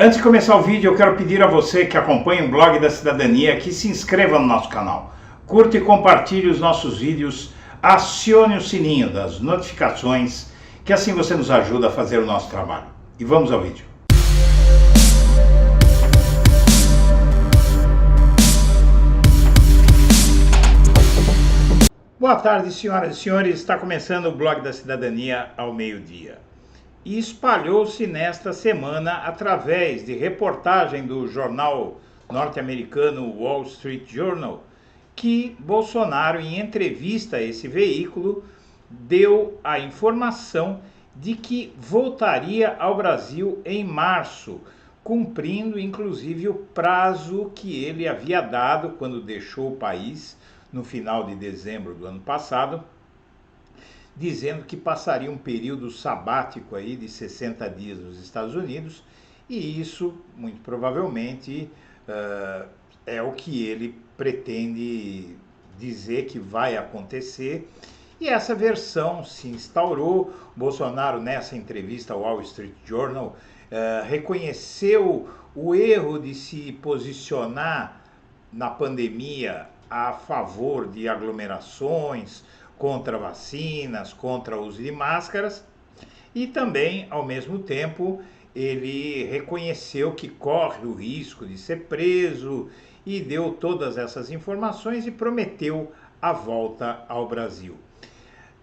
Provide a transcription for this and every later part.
Antes de começar o vídeo, eu quero pedir a você que acompanha o Blog da Cidadania que se inscreva no nosso canal, curta e compartilhe os nossos vídeos, acione o sininho das notificações, que assim você nos ajuda a fazer o nosso trabalho. E vamos ao vídeo. Boa tarde, senhoras e senhores. Está começando o Blog da Cidadania ao meio-dia. E espalhou-se nesta semana através de reportagem do jornal norte-americano Wall Street Journal que Bolsonaro, em entrevista a esse veículo, deu a informação de que voltaria ao Brasil em março, cumprindo inclusive o prazo que ele havia dado quando deixou o país no final de dezembro do ano passado, dizendo que passaria um período sabático aí de 60 dias nos Estados Unidos, e isso, muito provavelmente, é o que ele pretende dizer que vai acontecer. E essa versão se instaurou. Bolsonaro, nessa entrevista ao Wall Street Journal, reconheceu o erro de se posicionar na pandemia a favor de aglomerações, contra vacinas, contra o uso de máscaras, e também, ao mesmo tempo, ele reconheceu que corre o risco de ser preso e deu todas essas informações e prometeu a volta ao Brasil.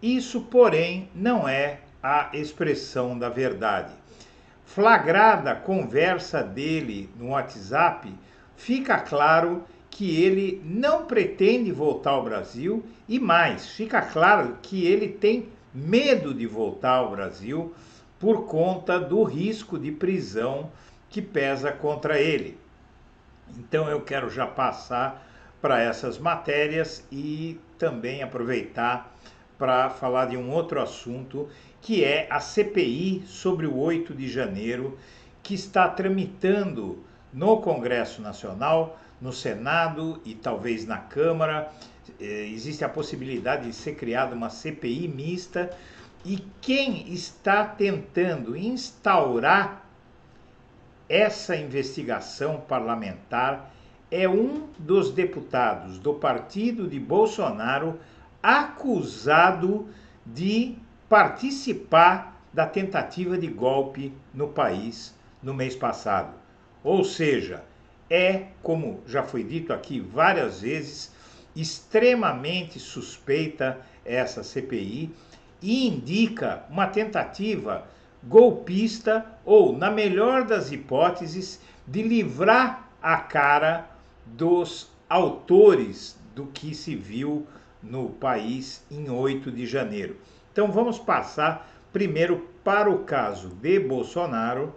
Isso, porém, não é a expressão da verdade. Flagrada a conversa dele no WhatsApp, fica claro que ele não pretende voltar ao Brasil e mais, fica claro que ele tem medo de voltar ao Brasil por conta do risco de prisão que pesa contra ele. Então eu quero já passar para essas matérias e também aproveitar para falar de um outro assunto, que é a CPI sobre o 8 de janeiro, que está tramitando no Congresso Nacional, no Senado e talvez na Câmara. Existe a possibilidade de ser criada uma CPI mista, e quem está tentando instaurar essa investigação parlamentar é um dos deputados do partido de Bolsonaro, acusado de participar da tentativa de golpe no país no mês passado. Ou seja, como já foi dito aqui várias vezes, extremamente suspeita essa CPI e indica uma tentativa golpista ou, na melhor das hipóteses, de livrar a cara dos autores do que se viu no país em 8 de janeiro. Então vamos passar primeiro para o caso de Bolsonaro.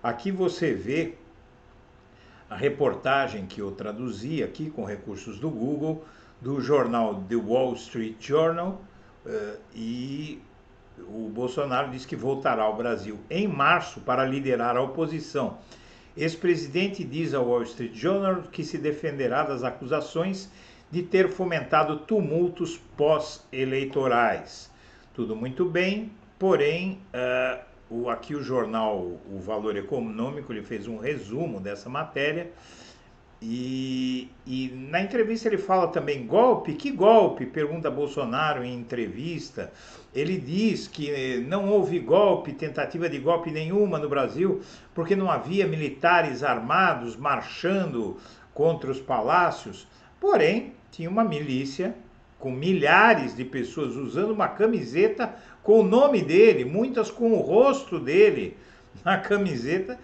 Aqui você vê a reportagem que eu traduzi aqui com recursos do Google, do jornal The Wall Street Journal, e o Bolsonaro diz que voltará ao Brasil em março para liderar a oposição. Ex-presidente diz ao Wall Street Journal que se defenderá das acusações de ter fomentado tumultos pós-eleitorais. Tudo muito bem, porém, aqui o jornal O Valor Econômico, ele fez um resumo dessa matéria, e na entrevista ele fala também: golpe? Que golpe? Pergunta Bolsonaro em entrevista. Ele diz que não houve golpe, tentativa de golpe nenhuma no Brasil, porque não havia militares armados marchando contra os palácios. Porém, tinha uma milícia com milhares de pessoas usando uma camiseta com o nome dele, muitas com o rosto dele na camiseta,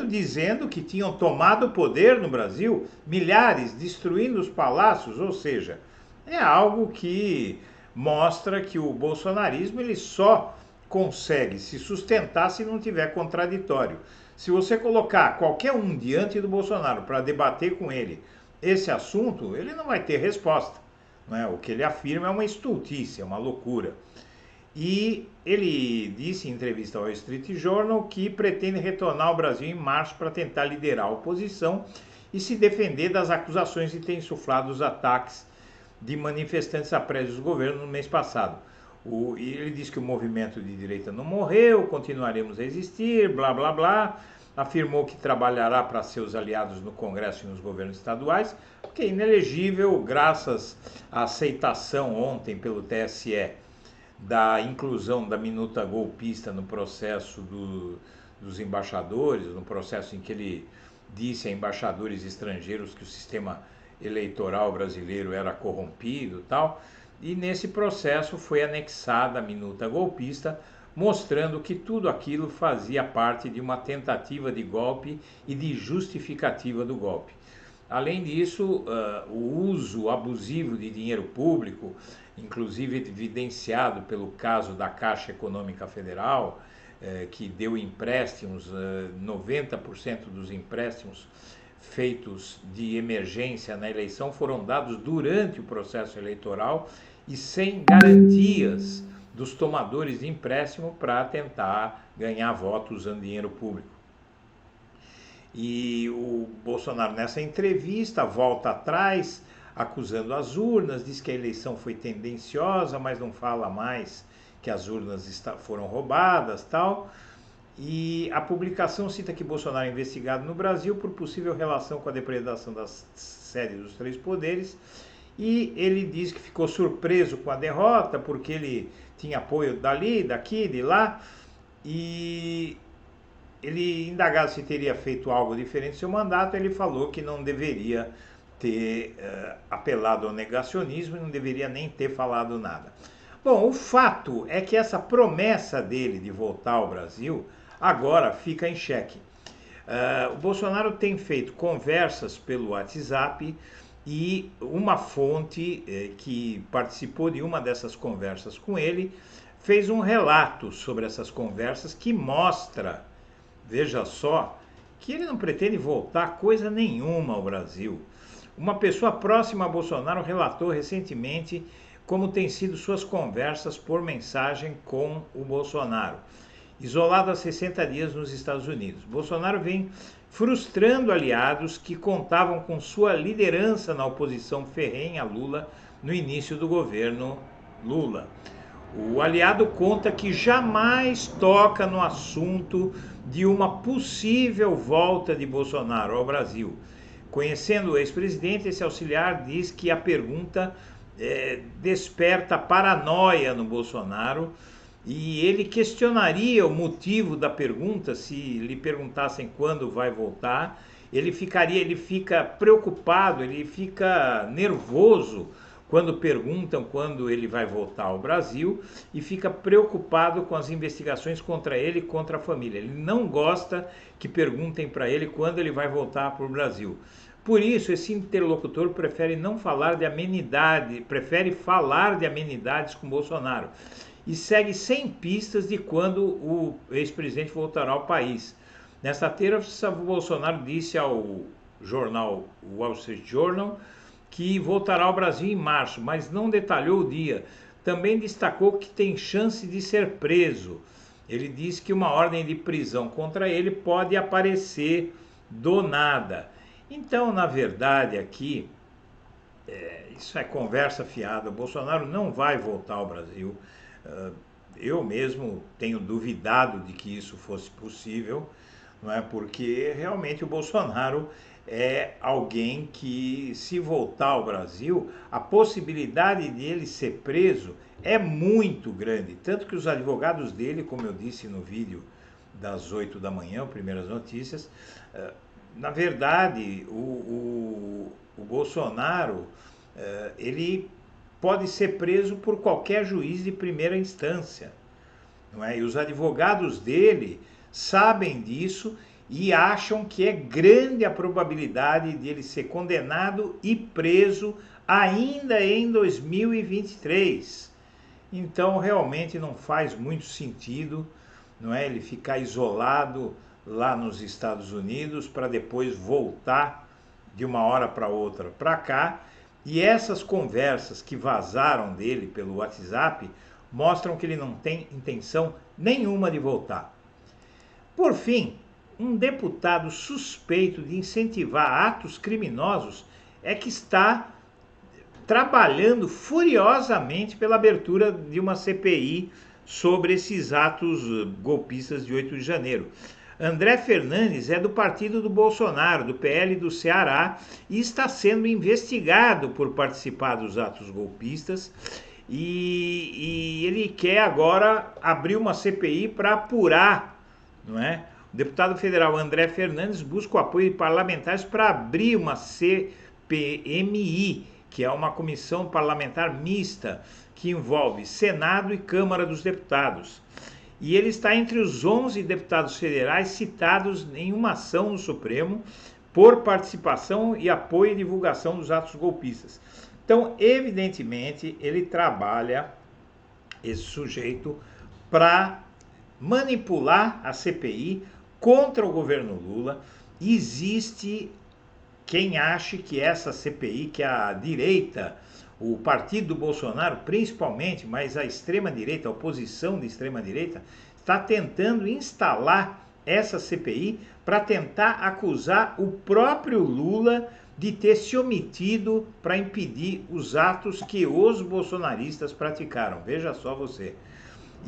dizendo que tinham tomado o poder no Brasil, milhares destruindo os palácios. Ou seja, é algo que mostra que o bolsonarismo ele só consegue se sustentar se não tiver contraditório. Se você colocar qualquer um diante do Bolsonaro para debater com ele esse assunto, ele não vai ter resposta, não é? O que ele afirma é uma estultícia, uma loucura. E ele disse em entrevista ao Wall Street Journal que pretende retornar ao Brasil em março para tentar liderar a oposição e se defender das acusações de ter insuflado os ataques de manifestantes a prédios do governo no mês passado. Ele diz que o movimento de direita não morreu, continuaremos a existir, blá blá blá. afirmou que trabalhará para seus aliados no Congresso e nos governos estaduais, porque é inelegível graças à aceitação ontem pelo TSE da inclusão da minuta golpista no processo dos embaixadores, no processo em que ele disse a embaixadores estrangeiros que o sistema eleitoral brasileiro era corrompido e tal, e nesse processo foi anexada a minuta golpista, mostrando que tudo aquilo fazia parte de uma tentativa de golpe e de justificativa do golpe. Além disso, o uso abusivo de dinheiro público, inclusive evidenciado pelo caso da Caixa Econômica Federal, que deu empréstimos, 90% dos empréstimos feitos de emergência na eleição foram dados durante o processo eleitoral e sem garantias dos tomadores de empréstimo para tentar ganhar votos usando dinheiro público. E o Bolsonaro, nessa entrevista, volta atrás, acusando as urnas, diz que a eleição foi tendenciosa, mas não fala mais que as urnas foram roubadas, tal. E a publicação cita que Bolsonaro é investigado no Brasil por possível relação com a depredação das sedes dos três poderes. E ele diz que ficou surpreso com a derrota, porque ele tinha apoio dali, daqui, de lá. E ele, indagado se teria feito algo diferente no seu mandato, ele falou que não deveria ter apelado ao negacionismo e não deveria nem ter falado nada. Bom, o fato é que essa promessa dele de voltar ao Brasil agora fica em xeque. O Bolsonaro tem feito conversas pelo WhatsApp e uma fonte que participou de uma dessas conversas com ele fez um relato sobre essas conversas que mostra, veja só, que ele não pretende voltar coisa nenhuma ao Brasil. Uma pessoa próxima a Bolsonaro relatou recentemente como têm sido suas conversas por mensagem com o Bolsonaro, isolado há 60 dias nos Estados Unidos. Bolsonaro vem frustrando aliados que contavam com sua liderança na oposição ferrenha a Lula no início do governo Lula. O aliado conta que jamais toca no assunto de uma possível volta de Bolsonaro ao Brasil. Conhecendo o ex-presidente, esse auxiliar diz que a pergunta desperta paranoia no Bolsonaro e ele questionaria o motivo da pergunta se lhe perguntassem quando vai voltar. Ele fica preocupado, ele fica nervoso quando perguntam quando ele vai voltar ao Brasil e fica preocupado com as investigações contra ele e contra a família. Ele não gosta que perguntem para ele quando ele vai voltar para o Brasil. Por isso, esse interlocutor prefere não falar de amenidade, prefere falar de amenidades com Bolsonaro e segue sem pistas de quando o ex-presidente voltará ao país. Nesta terça, Bolsonaro disse ao jornal Wall Street Journal que voltará ao Brasil em março, mas não detalhou o dia. Também destacou que tem chance de ser preso. Ele disse que uma ordem de prisão contra ele pode aparecer do nada. Então, na verdade, aqui, isso é conversa fiada. O Bolsonaro não vai voltar ao Brasil. Eu mesmo tenho duvidado de que isso fosse possível, não é? Porque realmente o Bolsonaro é alguém que, se voltar ao Brasil, a possibilidade de ele ser preso é muito grande. Tanto que os advogados dele, como eu disse no vídeo das 8 da manhã, primeiras notícias, na verdade, o Bolsonaro, ele pode ser preso por qualquer juiz de primeira instância, não é? E os advogados dele sabem disso e acham que é grande a probabilidade de ele ser condenado e preso ainda em 2023. Então, realmente não faz muito sentido, não é? Ele ficar isolado lá nos Estados Unidos para depois voltar de uma hora para outra para cá. E essas conversas que vazaram dele pelo WhatsApp mostram que ele não tem intenção nenhuma de voltar. Por fim, um deputado suspeito de incentivar atos criminosos é que está trabalhando furiosamente pela abertura de uma CPI sobre esses atos golpistas de 8 de janeiro. André Fernandes é do partido do Bolsonaro, do PL do Ceará, e está sendo investigado por participar dos atos golpistas. E ele quer agora abrir uma CPI para apurar, não é? O deputado federal André Fernandes busca o apoio de parlamentares para abrir uma CPMI, que é uma comissão parlamentar mista que envolve Senado e Câmara dos Deputados. E ele está entre os 11 deputados federais citados em uma ação no Supremo por participação e apoio e divulgação dos atos golpistas. Então, evidentemente, ele trabalha, esse sujeito, para manipular a CPI contra o governo Lula. Existe quem ache que essa CPI, que a direita, o partido do Bolsonaro principalmente, mas a extrema-direita, a oposição de extrema-direita, está tentando instalar essa CPI para tentar acusar o próprio Lula de ter se omitido para impedir os atos que os bolsonaristas praticaram. Veja só você.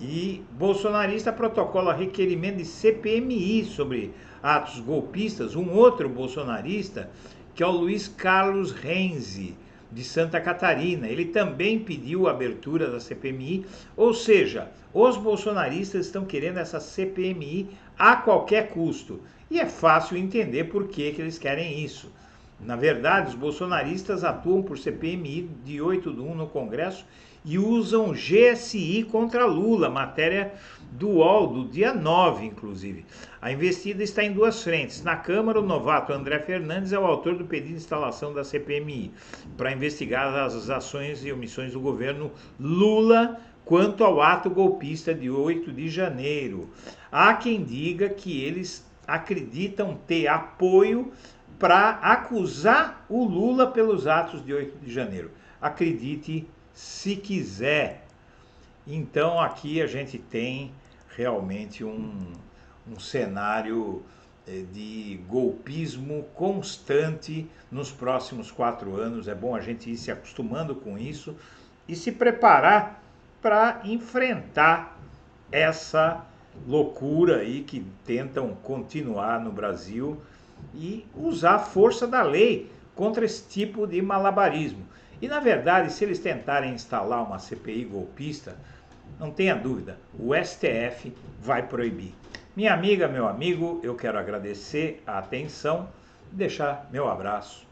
E bolsonarista protocola requerimento de CPMI sobre atos golpistas. Um outro bolsonarista, que é o Luiz Carlos Renzi, de Santa Catarina, ele também pediu a abertura da CPMI. Ou seja, os bolsonaristas estão querendo essa CPMI a qualquer custo. E é fácil entender por que eles querem isso. Na verdade, os bolsonaristas atuam por CPMI de 8/1 no Congresso e usam GSI contra Lula, matéria do UOL, do dia 9, inclusive. A investida está em duas frentes. Na Câmara, o novato André Fernandes é o autor do pedido de instalação da CPMI para investigar as ações e omissões do governo Lula quanto ao ato golpista de 8 de janeiro. Há quem diga que eles acreditam ter apoio para acusar o Lula pelos atos de 8 de janeiro. Acredite se quiser. Então aqui a gente tem realmente um cenário de golpismo constante nos próximos 4 anos. É bom a gente ir se acostumando com isso e se preparar para enfrentar essa loucura aí que tentam continuar no Brasil e usar a força da lei contra esse tipo de malabarismo. E, na verdade, se eles tentarem instalar uma CPI golpista, não tenha dúvida, o STF vai proibir. Minha amiga, meu amigo, eu quero agradecer a atenção e deixar meu abraço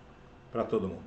para todo mundo.